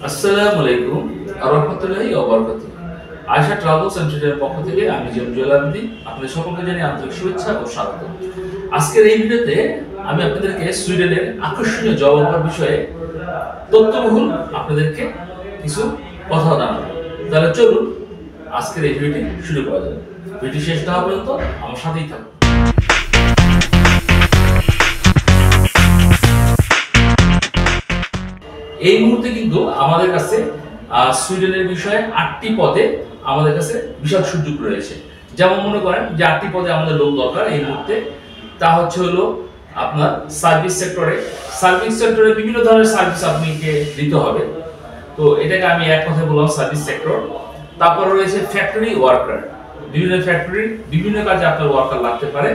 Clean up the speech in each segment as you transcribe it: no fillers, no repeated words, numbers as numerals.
আসসালামু আলাইকুম ওয়া রাহমাতুল্লাহি ওয়া বারাকাতুহু। আয়েশা ট্রাভেলস এন্ড ট্যুরের পক্ষ থেকে আমি জুয়েল আহমেদ আপনাদের সকলকে জানাই আন্তরিক শুভেচ্ছা ও স্বাগত। আজকের এই ভিডিওতে আমি আপনাদেরকে সুইডেনের আকর্ষণীয় জব অফার বিষয়ে তথ্যবহুল আপনাদেরকে কিছু কথা জানাবো। তাহলে চলুন আজকের এই ভিডিওটি শুরু করা যাক। ভিডিও শেষ না হওয়া পর্যন্ত আমার সাথেই থাকুন। এই মুহূর্তে কিন্তু আমাদের কাছে সুইডেনের বিষয়ে 8টি পদে আমাদের কাছে বিশাল সুযোগ রয়েছে। যেমন মনে করেন যে 8টি পদে আমাদের লোক দরকার এই মুহূর্তে, তা হলো আপনার সার্ভিস সেক্টরে বিভিন্ন ধরনের সার্ভিস আপনাকে দিতে হবে। তো এটাকে আমি এক কথায় বললাম সার্ভিস সেক্টর। তারপর রয়েছে ফ্যাক্টরি ওয়ার্কার, বিভিন্ন ফ্যাক্টরি বিভিন্ন কাজে আপনার ওয়ার্কার লাগতে পারে।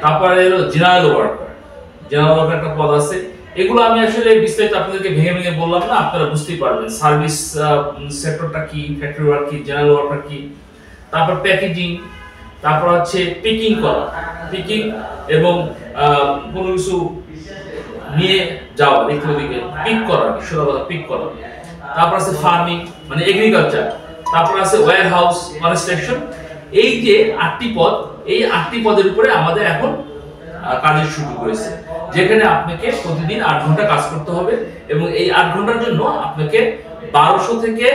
তারপরে হলো জেনারেল ওয়ার্কার একটা পদ আছে। এগুলো আমি আসলে বিস্তারিত আপনাদেরকে ভেঙে ভেঙে বললাম না, আপনারা বুঝতেই পারবেন সার্ভিস সেক্টরটা কি, ফ্যাক্টরি ওয়ার্ক কি, জেনারেল ওয়ার্কার কি। তারপর প্যাকেজিং, তারপর হচ্ছে পিকিং এবং কোনো কিছু নিয়ে যাওয়া দিকে পিক করা, পিক করা। তারপর আছে ফার্মিং মানে এগ্রিকালচার। তারপর আছে ওয়্যার হাউস কনস্ট্রাকশন। এই যে 8টি পদ, এই 8টি পদের উপরে আমাদের এখন কাজের সুযোগ রয়েছে, যেখানে আপনাকে প্রতিদিন 8 ঘন্টা কাজ করতে হবে এবং এই 8 ঘন্টার জন্য আপনাকে 1200 থেকে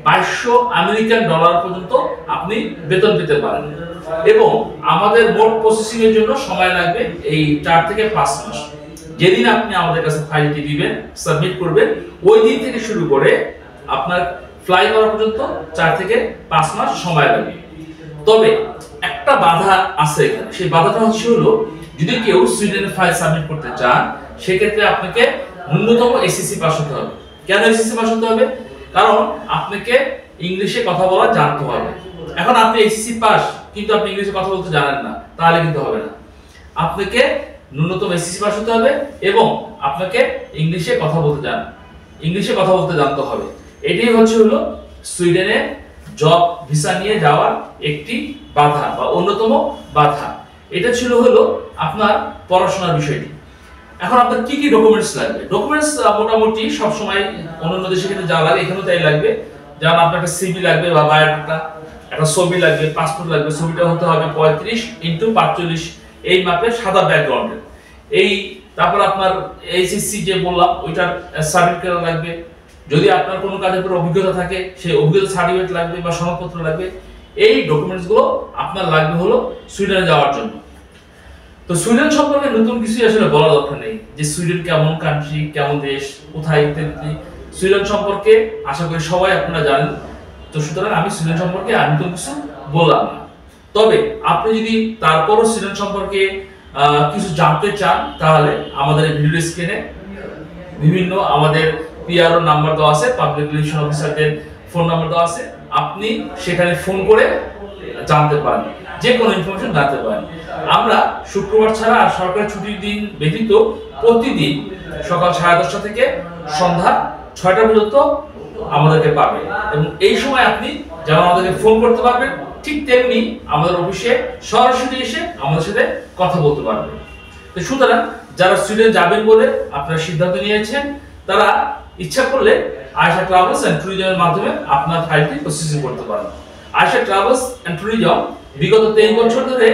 2200 আমেরিকান ডলার পর্যন্ত আপনি বেতন পেতে পারেন। এবং আমাদের মোট প্রসেসিং এর জন্য সময় লাগবে এই 4 থেকে 5 মাস। যেদিন আপনি আমাদের কাছে ফাইলটি দিবেন, সাবমিট করবেন, ওই দিন থেকে শুরু করে আপনার ফ্লাই করা পর্যন্ত 4 থেকে 5 মাস সময় লাগবে। তবে একটা বাধা আছে এখানে, সেই বাধাটা হলো যদি কেউ সুইডেনের ফাইল সাবমিট করতে চান, সেক্ষেত্রে আপনাকে ন্যূনতম এসএসসি পাস হতে হবে। কেন এসএসসি পাস হতে হবে? কারণ আপনাকে ইংলিশে কথা বলা জানতে হবে। এখন আপনি এসএসসি পাস কিন্তু আপনি ইংলিশে কথা বলতে জানেন না, তাহলে কিন্তু হবে না। আপনাকে ন্যূনতম এসএসসি পাস হতে হবে এবং আপনাকে ইংলিশে কথা বলতে জানতে হবে। এটাই হলো সুইডেনে জব ভিসা নিয়ে যাওয়ার একটি বাধা বা অন্যতম বাধা। এটা হলো আপনার পড়াশোনার বিষয়টি। এখন আপনার কি কি ডকুমেন্টস লাগবে? ডকুমেন্টস মোটামুটি সব সময় অন্যান্য দেশে কিন্তু যা লাগে এখানেও তাই লাগবে। যেমন আপনার একটা সিভি লাগবে বা বায়োডাটা, একটা ছবি লাগবে, পাসপোর্ট লাগবে। ছবিটা হতে হবে 35x45 এই মাপের সাদা ব্যাকগ্রাউন্ডের। তারপর আপনার এইচএসসি যে বললাম ওইটার সার্টিফিকেট লাগবে। যদি আপনার কোনো কাজের উপর অভিজ্ঞতা থাকে সেই অভিজ্ঞতা সার্টিফিকেট লাগবে বা সনদপত্র লাগবে। এই ডকুমেন্টস গুলো আপনার লাগবে সুইডেনে যাওয়ার জন্য। তো সুইডেন সম্পর্কে নতুন কিছু আসলে বলার দরকার নেই, যে সুইডেন কেমন কান্ট্রি, কেমন দেশ, কোথায় ইত্যাদি। সুইডেন সম্পর্কে আশা করি সবাই আপনারা জানেন। তো সুতরাং আমি সুইডেন সম্পর্কে নতুন কিছু বললাম না। তবে আপনি যদি তারপরও সুইডেন সম্পর্কে কিছু জানতে চান, তাহলে আমাদের ভিডিও স্ক্রিনে বিভিন্ন আমাদের পিআরও নাম্বার দেওয়া আছে, পাবলিক রিলেশন অফিসারদের ফোন নাম্বার দেওয়া আছে। আপনি সেখানে ফোন করে জানতে পারেন, যে কোনো ইনফরমেশন জানতে পারেন। আমরা শুক্রবার ছাড়া আর সরকারি ছুটির দিন ব্যতীত প্রতিদিন সকাল 10:30 থেকে সন্ধ্যা 6টা পর্যন্ত আমাদেরকে পাবেন। এবং এই সময় আপনি যেমন আমাদেরকে ফোন করতে পারবেন, ঠিক তেমনি আমাদের অফিসে সরাসরি এসে আমাদের সাথে কথা বলতে পারবেন। তো সুতরাং যারা সুইডেন যাবেন বলে আপনারা সিদ্ধান্ত নিয়েছেন, তারা ইচ্ছা করলে আয়েশা ট্রাভেলস এন্ড ট্যুরিজমের মাধ্যমে আপনার ফাইলটি প্রসেসিং করতে পারেন। আয়েশা ট্রাভেলস এন্ড ট্যুরিজম বিগত 23 বছর ধরে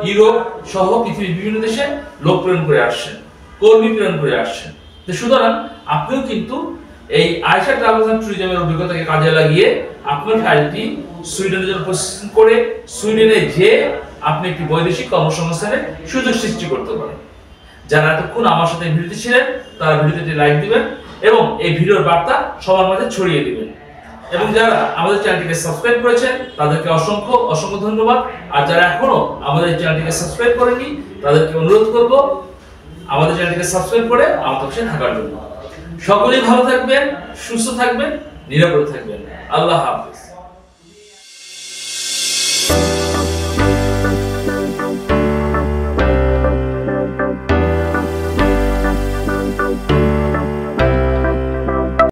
ইউরোপ সহ পৃথিবীর বিভিন্ন দেশে লোক প্রেরণ করে আসছেন, কর্মী প্রেরণ করে আসছেন। তো সুতরাং আপনিও কিন্তু এই আয়েশা ট্রাভেলস এন্ড ট্যুরিজমের অভিজ্ঞতাকে কাজে লাগিয়ে আপনার ফাইলটি সুইডেনের জন্য প্রসেসিং করে সুইডেনে যে আপনি একটি বৈদেশিক কর্মসংস্থানের সুযোগ সৃষ্টি করতে পারেন। যারা এতক্ষণ আমার সাথে ভিডিওতে ছিলেন, তারা ভিডিওতে লাইক দিবেন এবং এই ভিডিওর বার্তা সবার মাঝে ছড়িয়ে দিবেন। এবং যারা আমাদের চ্যানেলটিকে সাবস্ক্রাইব করেছেন, তাদেরকে অসংখ্য ধন্যবাদ। আর যারা এখনো আমাদের চ্যানেলটিকে সাবস্ক্রাইব করেননি, তাদেরকে অনুরোধ করব আমাদের চ্যানেলটিকে সাবস্ক্রাইব করে আমাদের সাথে থাকার জন্য। সকলেই ভালো থাকবেন, সুস্থ থাকবেন, নিরাপদে থাকবেন। আল্লাহ হাফেজ।